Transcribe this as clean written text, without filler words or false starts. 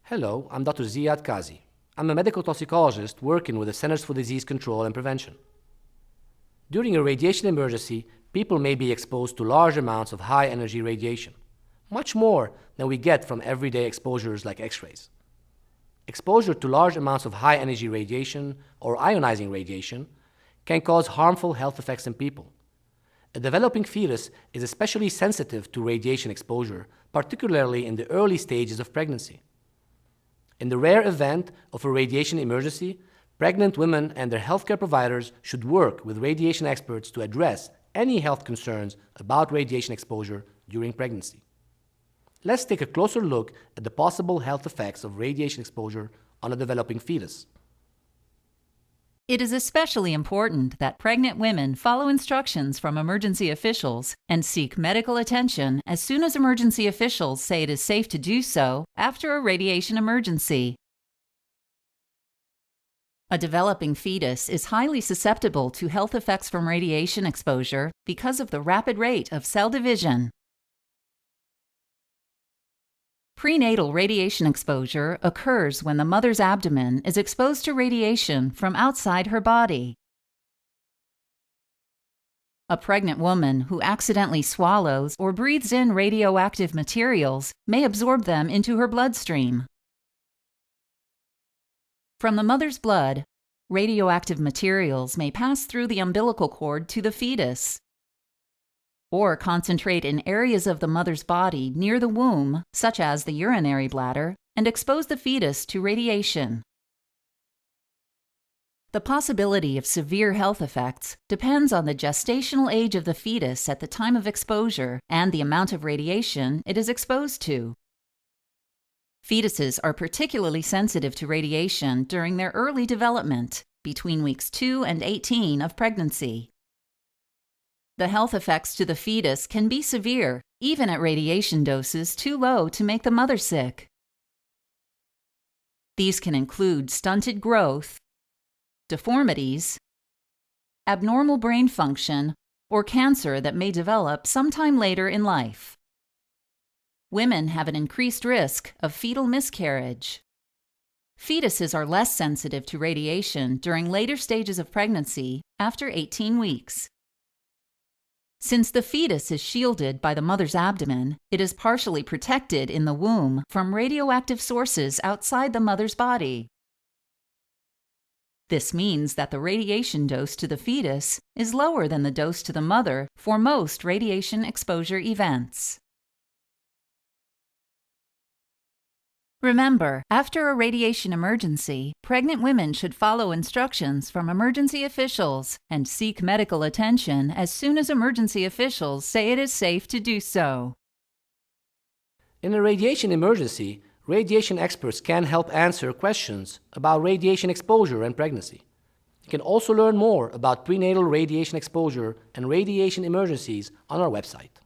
Hello, I'm Dr. Ziad Kazi. I'm a medical toxicologist working with the Centers for Disease Control and Prevention. During a radiation emergency, people may be exposed to large amounts of high-energy radiation, much more than we get from everyday exposures like X-rays. Exposure to large amounts of high-energy radiation or ionizing radiation can cause harmful health effects in people. A developing fetus is especially sensitive to radiation exposure, particularly in the early stages of pregnancy. In the rare event of a radiation emergency, pregnant women and their healthcare providers should work with radiation experts to address any health concerns about radiation exposure during pregnancy. Let's take a closer look at the possible health effects of radiation exposure on a developing fetus. It is especially important that pregnant women follow instructions from emergency officials and seek medical attention as soon as emergency officials say it is safe to do so after a radiation emergency. A developing fetus is highly susceptible to health effects from radiation exposure because of the rapid rate of cell division. Prenatal radiation exposure occurs when the mother's abdomen is exposed to radiation from outside her body. A pregnant woman who accidentally swallows or breathes in radioactive materials may absorb them into her bloodstream. From the mother's blood, radioactive materials may pass through the umbilical cord to the fetus, or concentrate in areas of the mother's body near the womb, such as the urinary bladder, and expose the fetus to radiation. The possibility of severe health effects depends on the gestational age of the fetus at the time of exposure and the amount of radiation it is exposed to. Fetuses are particularly sensitive to radiation during their early development, between weeks 2 and 18 of pregnancy. The health effects to the fetus can be severe, even at radiation doses too low to make the mother sick. These can include stunted growth, deformities, abnormal brain function, or cancer that may develop sometime later in life. Women have an increased risk of fetal miscarriage. Fetuses are less sensitive to radiation during later stages of pregnancy after 18 weeks. Since the fetus is shielded by the mother's abdomen, it is partially protected in the womb from radioactive sources outside the mother's body. This means that the radiation dose to the fetus is lower than the dose to the mother for most radiation exposure events. Remember, after a radiation emergency, pregnant women should follow instructions from emergency officials and seek medical attention as soon as emergency officials say it is safe to do so. In a radiation emergency, radiation experts can help answer questions about radiation exposure and pregnancy. You can also learn more about prenatal radiation exposure and radiation emergencies on our website.